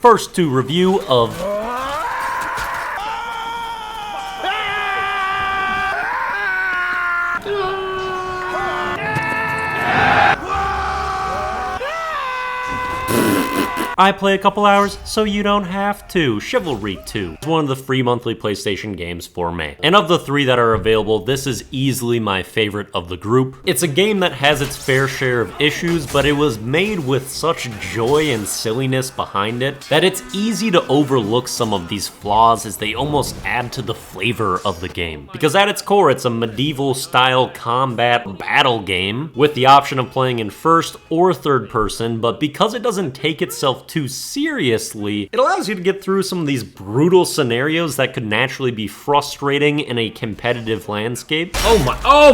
First to review of I play a couple hours, so you don't have to. Chivalry 2. It's one of the free monthly PlayStation games for May. And of the three that are available, this is easily my favorite of the group. It's a game that has its fair share of issues, but it was made with such joy and silliness behind it that it's easy to overlook some of these flaws as they almost add to the flavor of the game. Because at its core, it's a medieval style combat battle game with the option of playing in first or third person, but because it doesn't take itself too seriously, it allows you to get through some of these brutal scenarios that could naturally be frustrating in a competitive landscape. Oh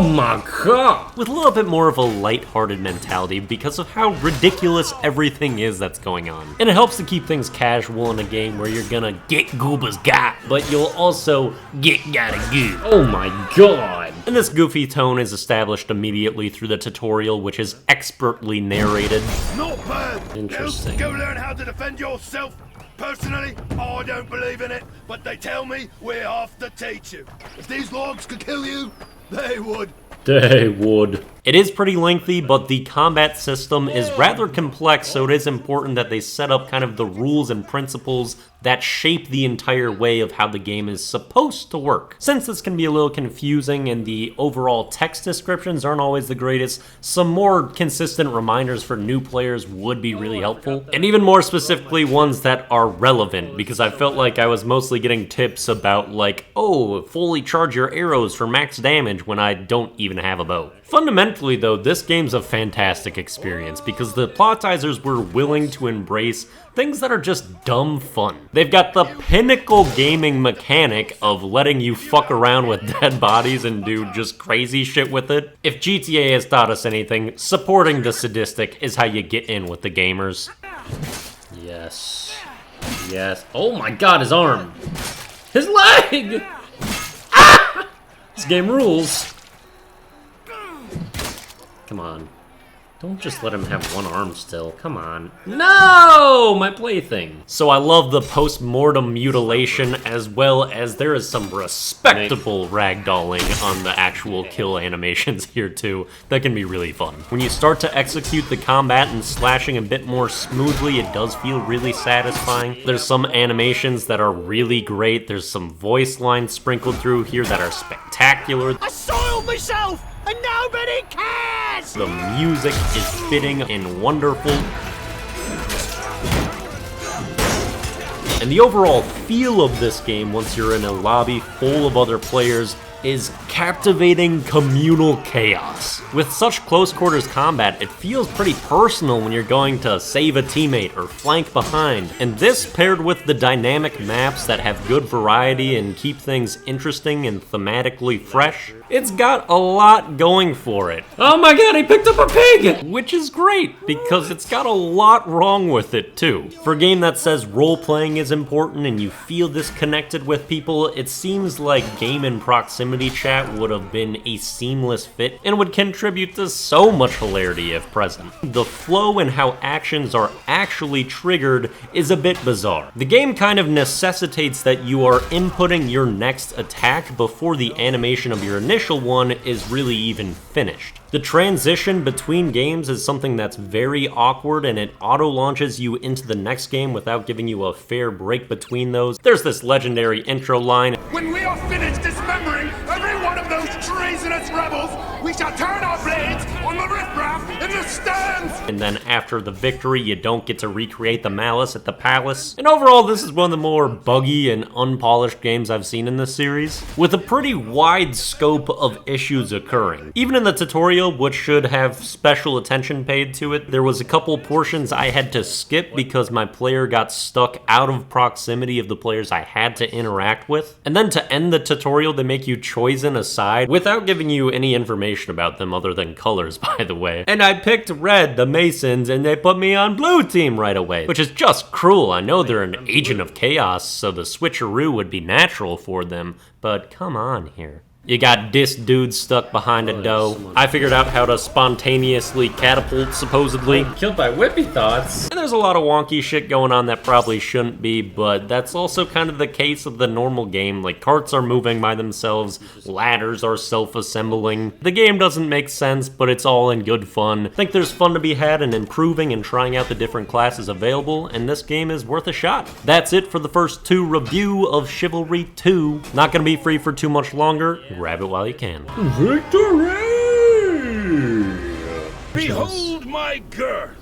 my god! With a little bit more of a lighthearted mentality because of how ridiculous everything is that's going on. And it helps to keep things casual in a game where you're gonna get Gooba's got, but you'll also get gotta goo. Oh my god! And this goofy tone is established immediately through the tutorial, which is expertly narrated. Not bad! Interesting. Go learn how to defend yourself. Personally, I don't believe in it, but they tell me we have to teach you. If these logs could kill you, they would. They would. It is pretty lengthy, but the combat system is rather complex, so it is important that they set up kind of the rules and principles that shape the entire way of how the game is supposed to work. Since this can be a little confusing and the overall text descriptions aren't always the greatest, some more consistent reminders for new players would be really helpful. And even more specifically, ones that are relevant, because I felt like I was mostly getting tips about like, oh, fully charge your arrows for max damage when I don't even have a bow. Fundamentally though, this game's a fantastic experience because the plotizers were willing to embrace things that are just dumb fun. They've got the pinnacle gaming mechanic of letting you fuck around with dead bodies and do just crazy shit with it. If GTA has taught us anything, supporting the sadistic is how you get in with the gamers. Yes. Yes. Oh my god, his arm! His leg! Ah! This game rules. Come on. Don't just let him have one arm still. Come on. No! My plaything. So I love the post-mortem mutilation as well as there is some respectable ragdolling on the actual kill animations here too. That can be really fun. When you start to execute the combat and slashing a bit more smoothly, it does feel really satisfying. There's some animations that are really great. There's some voice lines sprinkled through here that are spectacular. I soiled myself! And nobody cares! The music is fitting and wonderful. And the overall feel of this game, once you're in a lobby full of other players, is captivating communal chaos. With such close quarters combat, it feels pretty personal when you're going to save a teammate or flank behind. And this paired with the dynamic maps that have good variety and keep things interesting and thematically fresh, it's got a lot going for it. Oh my god, he picked up a pig! Which is great, because it's got a lot wrong with it too. For a game that says role-playing is important and you feel disconnected with people, it seems like game and proximity chat would have been a seamless fit and would contribute to so much hilarity if present. The flow and how actions are actually triggered is a bit bizarre. The game kind of necessitates that you are inputting your next attack before the animation of your initial one is really even finished. The transition between games is something that's very awkward and it auto-launches you into the next game without giving you a fair break between those. There's this legendary intro line. When we are finished dismembering every one of those treasonous rebels, we shall turn our blades on the riffraff in the stands! And then after the victory, you don't get to recreate the malice at the palace. And overall, this is one of the more buggy and unpolished games I've seen in this series, with a pretty wide scope of issues occurring. Even in the tutorial, which should have special attention paid to it, there was a couple portions I had to skip because my player got stuck out of proximity of the players I had to interact with. And then to end the tutorial, they make you chosen a side without giving you any information about them other than colors, by the way. And I picked red, the Masons, and they put me on blue team right away, which is just cruel. I know they're an agent of chaos, so the switcheroo would be natural for them, but come on here. You got this dude stuck behind a dough. I figured out how to spontaneously catapult, supposedly. Killed by Wippy thoughts. And there's a lot of wonky shit going on that probably shouldn't be, but that's also kind of the case of the normal game. Like, carts are moving by themselves, ladders are self-assembling. The game doesn't make sense, but it's all in good fun. I think there's fun to be had in improving and trying out the different classes available, and this game is worth a shot. That's it for the first 2 review of Chivalry 2. Not gonna be free for too much longer. Grab it while you can. Victory! Behold my girth!